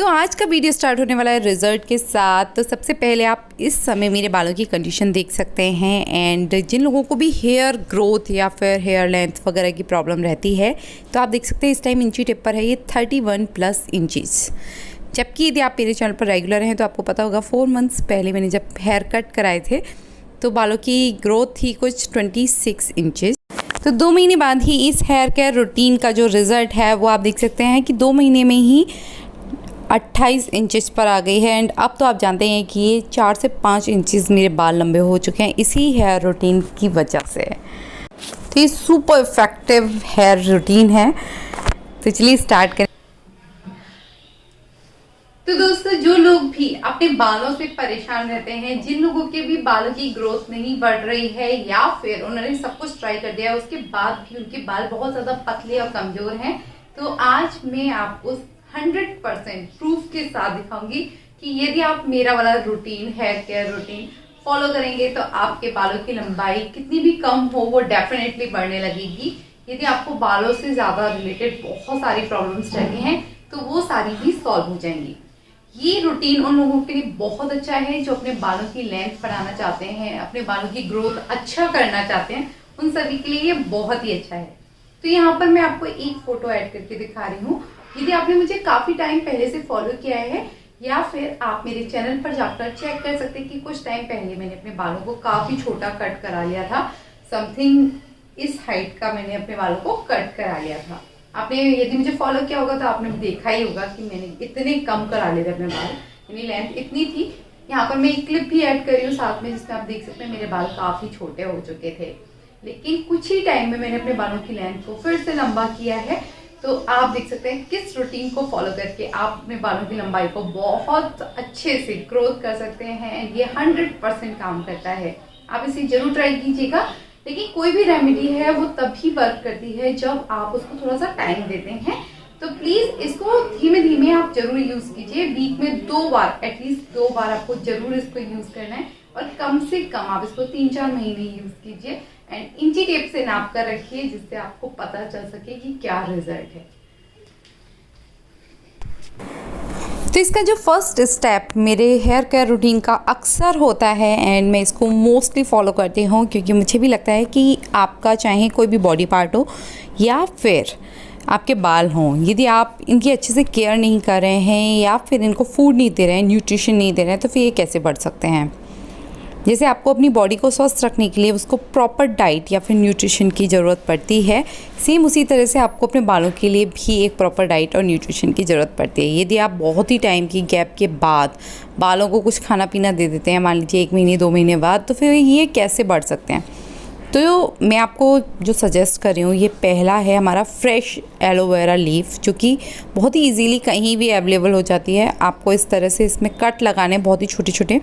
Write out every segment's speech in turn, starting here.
तो आज का वीडियो स्टार्ट होने वाला है रिज़ल्ट के साथ। तो सबसे पहले आप इस समय मेरे बालों की कंडीशन देख सकते हैं। एंड जिन लोगों को भी हेयर ग्रोथ या फिर हेयर लेंथ वगैरह की प्रॉब्लम रहती है तो आप देख सकते हैं इस टाइम इंची टिप पर है ये 31+ इंचज़। जबकि यदि आप मेरे चैनल पर रेगुलर हैं तो आपको पता होगा 4 मंथ्स पहले मैंने जब हेयर कट कराए थे तो बालों की ग्रोथ थी कुछ 26 इंचज़। तो 2 महीने बाद ही इस हेयर केयर रूटीन का जो रिज़ल्ट है वो आप देख सकते हैं कि 2 महीने में ही 28 इंचज़ पर आ गई है। एंड अब तो आप जानते हैं कि ये 4 से 5 इंचज़ मेरे बाल लंबे हो चुके हैं इसी हेयर रूटीन की वजह से। तो ये सुपर इफ़ेक्टिव हेयर रूटीन है। तो चलिए स्टार्ट करें। तो दोस्तों, जो लोग भी अपने बालों से परेशान रहते हैं, जिन लोगों के भी बालों की ग्रोथ नहीं बढ़ रही है या फिर उन्होंने सब कुछ ट्राई कर दिया है उसके बाद भी उनके बाल बहुत ज़्यादा पतले और कमज़ोर हैं, तो आज मैं आपको 100% प्रूफ के साथ दिखाऊंगी कि यदि आप मेरा वाला routine, hair care routine follow करेंगे तो आपके बालों की लंबाई कितनी भी कम हो वो डेफिनेटली बढ़ने लगेगी। यदि आपको बालों से ज़्यादा रिलेटेड बहुत सारी प्रॉब्लम्स रहती हैं तो वो सारी भी सॉल्व हो जाएंगी। ये रूटीन उन लोगों के लिए बहुत अच्छा है जो अपने बालों की लेंथ बढ़ाना चाहते हैं, अपने बालों की ग्रोथ अच्छा करना चाहते हैं, उन सभी के लिए ये बहुत ही अच्छा है। तो यहाँ पर मैं आपको एक फोटो ऐड करके दिखा रही हूँ। यदि आपने मुझे काफी टाइम पहले से फॉलो किया है या फिर आप मेरे चैनल पर जाकर चेक कर सकते हैं कि कुछ टाइम पहले मैंने अपने बालों को काफी छोटा कट करा लिया था। समथिंग इस हाइट का मैंने अपने बालों को कट करा लिया था। आपने यदि मुझे फॉलो किया होगा तो आपने देखा ही होगा कि मैंने इतने कम करा लिए थे अपने बाल, मेरी लेंथ इतनी थी। यहाँ पर मैं एक क्लिप भी ऐड कर रही हूँ साथ में जिसमें आप देख सकते हैं मेरे बाल काफी छोटे हो चुके थे, लेकिन कुछ ही टाइम में मैंने अपने बालों की लेंथ को फिर से लंबा किया है। तो आप देख सकते हैं किस रूटीन को फॉलो करके आप अपने बालों की लंबाई को बहुत अच्छे से ग्रोथ कर सकते हैं। ये 100% काम करता है। आप इसे जरूर ट्राई कीजिएगा। लेकिन कोई भी रेमेडी है वो तभी वर्क करती है जब आप उसको थोड़ा सा टाइम देते हैं। तो प्लीज इसको धीमे धीमे आप जरूर यूज कीजिए। वीक में 2 बार, एटलीस्ट 2 बार आपको जरूर इसको यूज करना है और कम से कम आप इसको 3-4 महीने यूज कीजिए। एंड इंची टेप से नाप कर रखिए जिससे आपको पता चल सके कि क्या रिजल्ट है। तो इसका जो फर्स्ट स्टेप मेरे हेयर केयर रूटीन का अक्सर होता है एंड मैं इसको मोस्टली फॉलो करती हूँ क्योंकि मुझे भी लगता है कि आपका चाहे कोई भी बॉडी पार्ट हो या फिर आपके बाल हों, यदि आप इनकी अच्छे से केयर नहीं कर रहे हैं या फिर इनको फूड नहीं दे रहे हैं, न्यूट्रिशन नहीं दे रहे हैं, तो फिर ये कैसे बढ़ सकते हैं। जैसे आपको अपनी बॉडी को स्वस्थ रखने के लिए उसको प्रॉपर डाइट या फिर न्यूट्रिशन की ज़रूरत पड़ती है, सेम उसी तरह से आपको अपने बालों के लिए भी एक प्रॉपर डाइट और न्यूट्रिशन की ज़रूरत पड़ती है। यदि आप बहुत ही टाइम की गैप के बाद बालों को कुछ खाना पीना दे देते हैं, मान लीजिए 1 महीने 2 महीने बाद, तो फिर ये कैसे बढ़ सकते हैं। तो मैं आपको जो सजेस्ट कर रही हूँ ये पहला है हमारा फ्रेश एलोवेरा लीफ, जो कि बहुत ही ईजीली कहीं भी अवेलेबल हो जाती है। आपको इस तरह से इसमें कट लगाने बहुत ही छोटे छोटे,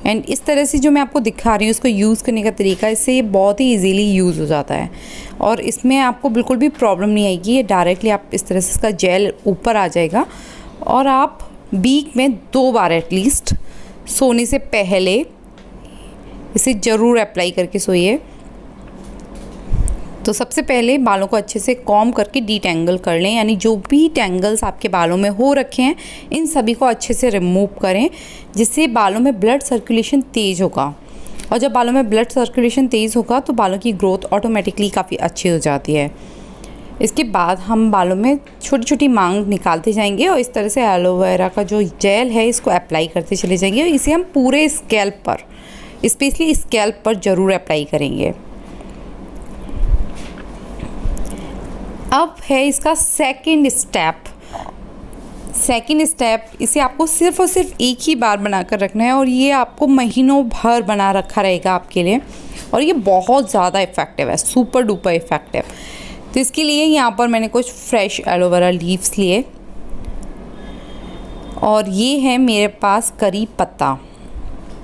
एंड इस तरह से जो मैं आपको दिखा रही हूँ इसको यूज़ करने का तरीका, इससे ये बहुत ही इजीली यूज़ हो जाता है और इसमें आपको बिल्कुल भी प्रॉब्लम नहीं आएगी। ये डायरेक्टली आप इस तरह से इसका जेल ऊपर आ जाएगा और आप वीक में 2 बार एटलीस्ट सोने से पहले इसे ज़रूर अप्लाई करके सोइए। तो सबसे पहले बालों को अच्छे से कॉम्ब करके डीटेंगल कर लें, यानी जो भी टेंगल्स आपके बालों में हो रखे हैं इन सभी को अच्छे से रिमूव करें, जिससे बालों में ब्लड सर्कुलेशन तेज़ होगा। और जब बालों में ब्लड सर्कुलेशन तेज़ होगा तो बालों की ग्रोथ ऑटोमेटिकली काफ़ी अच्छी हो जाती है। इसके बाद हम बालों में छोटी छोटी मांग निकालते जाएंगे और इस तरह से एलोवेरा का जो जेल है इसको अप्लाई करते चले जाएंगे। इसे हम पूरे स्कैल्प पर, स्पेशली स्कैल्प पर ज़रूर अप्लाई करेंगे। अब है इसका सेकंड स्टेप। इसे आपको सिर्फ और सिर्फ एक ही बार बनाकर रखना है और ये आपको महीनों भर बना रखा रहेगा आपके लिए और ये बहुत ज़्यादा इफ़ेक्टिव है, सुपर डुपर इफ़ेक्टिव। तो इसके लिए यहाँ पर मैंने कुछ फ्रेश एलोवेरा लीव्स लिए और ये है मेरे पास करी पत्ता।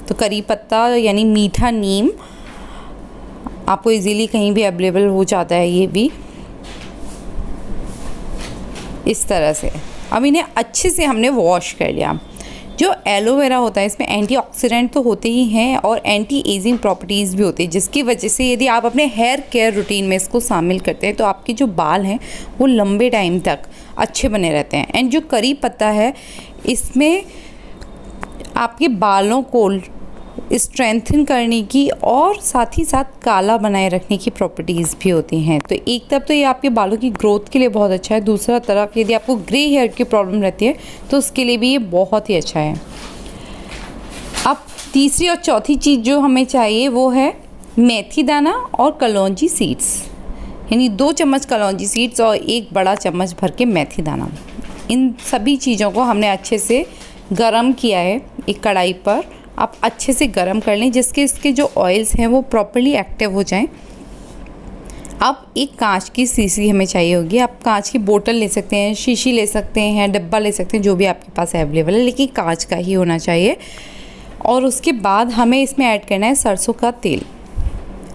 तो करी पत्ता यानी मीठा नीम आपको इजीली कहीं भी अवेलेबल हो जाता है। ये भी इस तरह से अब इन्हें अच्छे से हमने वॉश कर लिया। जो एलोवेरा होता है इसमें एंटीऑक्सीडेंट तो होते ही हैं और एंटी एजिंग प्रॉपर्टीज़ भी होती है, जिसकी वजह से यदि आप अपने हेयर केयर रूटीन में इसको शामिल करते हैं तो आपके जो बाल हैं वो लंबे टाइम तक अच्छे बने रहते हैं। एंड जो करी पत्ता है इसमें आपके बालों को स्ट्रेंथन करने की और साथ ही साथ काला बनाए रखने की प्रॉपर्टीज़ भी होती हैं। तो एक तरफ तो ये आपके बालों की ग्रोथ के लिए बहुत अच्छा है, दूसरा तरफ यदि आपको ग्रे हेयर की प्रॉब्लम रहती है तो उसके लिए भी ये बहुत ही अच्छा है। अब तीसरी और चौथी चीज़ जो हमें चाहिए वो है मेथी दाना और कलौंजी सीड्स, यानी 2 चम्मच कलौंजी सीड्स और 1 बड़ा चम्मच भर के मेथी दाना। इन सभी चीज़ों को हमने अच्छे से गरम किया है एक कढ़ाई पर। आप अच्छे से गरम कर लें जिसके इसके जो ऑयल्स हैं वो प्रॉपर्ली एक्टिव हो जाएं। अब एक कांच की शीशी हमें चाहिए होगी। आप कांच की बोतल ले सकते हैं, शीशी ले सकते हैं, डब्बा ले सकते हैं, जो भी आपके पास अवेलेबल है, लेकिन कांच का ही होना चाहिए। और उसके बाद हमें इसमें ऐड करना है सरसों का तेल।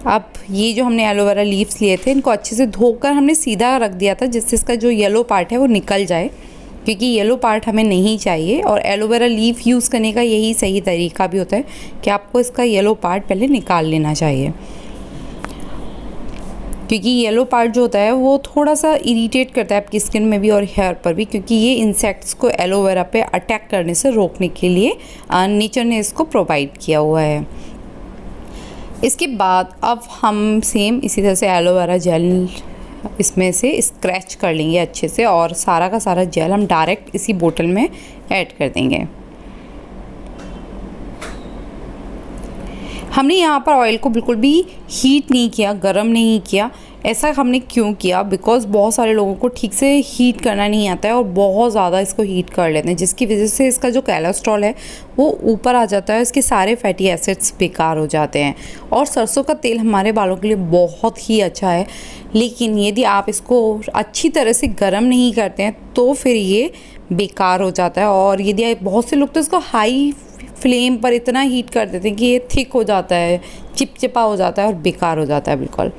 अब ये जो हमने एलोवेरा लीव्स लिए थे इनको अच्छे से धोकर हमने सीधा रख दिया था जिससे इसका जो येलो पार्ट है वो निकल जाए, क्योंकि येलो पार्ट हमें नहीं चाहिए। और एलोवेरा लीफ यूज़ करने का यही सही तरीका भी होता है कि आपको इसका येलो पार्ट पहले निकाल लेना चाहिए, क्योंकि येलो पार्ट जो होता है वो थोड़ा सा इरिटेट करता है आपकी स्किन में भी और हेयर पर भी, क्योंकि ये इंसेक्ट्स को एलोवेरा पे अटैक करने से रोकने के लिए नेचर ने इसको प्रोवाइड किया हुआ है। इसके बाद अब हम सेम इसी तरह से एलोवेरा जेल इसमें से स्क्रैच कर लेंगे अच्छे से और सारा का सारा जेल हम डायरेक्ट इसी बोतल में ऐड कर देंगे। हमने यहाँ पर ऑयल को बिल्कुल भी हीट नहीं किया, गरम नहीं किया। ऐसा हमने क्यों किया? बिकॉज़ बहुत सारे लोगों को ठीक से हीट करना नहीं आता है और बहुत ज़्यादा इसको हीट कर लेते हैं, जिसकी वजह से इसका जो कोलेस्ट्रॉल है वो ऊपर आ जाता है, इसके सारे फैटी एसिड्स बेकार हो जाते हैं। और सरसों का तेल हमारे बालों के लिए बहुत ही अच्छा है, लेकिन यदि आप इसको अच्छी तरह से गर्म नहीं करते हैं तो फिर ये बेकार हो जाता है। और यदि बहुत से लोग तो इसको हाई फ्लेम पर इतना हीट कर देते हैं कि ये थिक हो जाता है, चिपचिपा हो जाता है और बेकार हो जाता है बिल्कुल।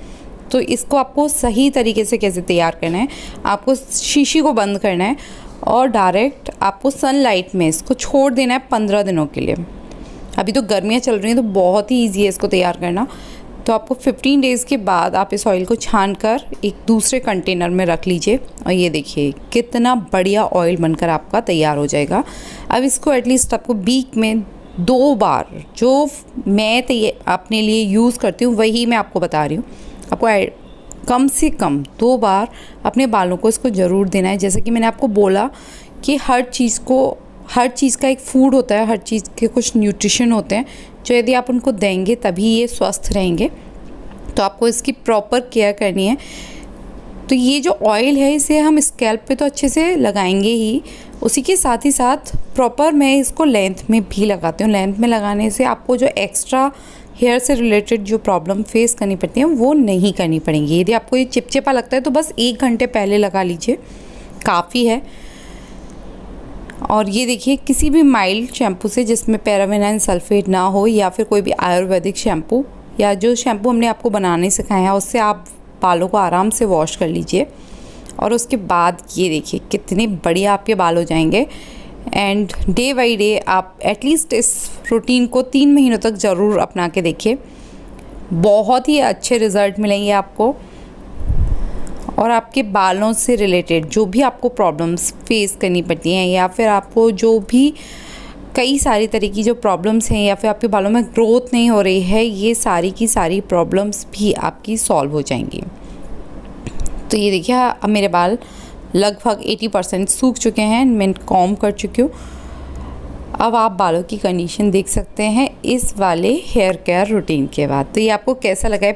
तो इसको आपको सही तरीके से कैसे तैयार करना है, आपको शीशी को बंद करना है और डायरेक्ट आपको सनलाइट में इसको छोड़ देना है 15 दिनों के लिए। अभी तो गर्मियाँ चल रही हैं तो बहुत ही ईजी है इसको तैयार करना। तो आपको 15 डेज़ के बाद आप इस ऑयल को छान कर एक दूसरे कंटेनर में रख लीजिए और ये देखिए कितना बढ़िया ऑयल बनकर आपका तैयार हो जाएगा। अब इसको एटलीस्ट आपको वीक में 2 बार, जो मैं अपने लिए यूज़ करती हूँ वही मैं आपको बता रही हूँ, आपको कम से कम 2 बार अपने बालों को इसको ज़रूर देना है। जैसे कि मैंने आपको बोला कि हर चीज़ का एक फूड होता है, हर चीज़ के कुछ न्यूट्रिशन होते हैं जो यदि आप उनको देंगे तभी ये स्वस्थ रहेंगे। तो आपको इसकी प्रॉपर केयर करनी है। तो ये जो ऑयल है इसे हम स्कैल्प पे तो अच्छे से लगाएंगे ही, उसी के साथ ही साथ प्रॉपर मैं इसको लेंथ में भी लगाती हूँ। लेंथ में लगाने से आपको जो एक्स्ट्रा हेयर से रिलेटेड जो प्रॉब्लम फेस करनी पड़ती है वो नहीं करनी पड़ेंगी। यदि आपको ये चिपचिपा लगता है तो बस 1 घंटे पहले लगा लीजिए, काफ़ी है। और ये देखिए किसी भी माइल्ड शैम्पू से जिसमें पैराबेन सल्फेट ना हो, या फिर कोई भी आयुर्वेदिक शैम्पू या जो शैम्पू हमने आपको बनाने सिखाए हैं उससे आप बालों को आराम से वॉश कर लीजिए। और उसके बाद ये देखिए कितने बढ़िया आपके बाल हो जाएंगे। एंड डे बाई डे आप एटलीस्ट इस रूटीन को 3 महीनों तक ज़रूर अपना के देखिए, बहुत ही अच्छे रिज़ल्ट मिलेंगे आपको। और आपके बालों से रिलेटेड जो भी आपको प्रॉब्लम्स फेस करनी पड़ती हैं, या फिर आपको जो भी कई सारी तरह की जो प्रॉब्लम्स हैं, या फिर आपके बालों में ग्रोथ नहीं हो रही है, ये सारी की सारी प्रॉब्लम्स भी आपकी सॉल्व हो जाएंगी। तो ये देखिए अब मेरे बाल लगभग 80% सूख चुके हैं, मैं कॉम्ब कर चुकी हूँ। अब आप बालों की कंडीशन देख सकते हैं इस वाले हेयर केयर रूटीन के बाद। तो ये आपको कैसा लगा है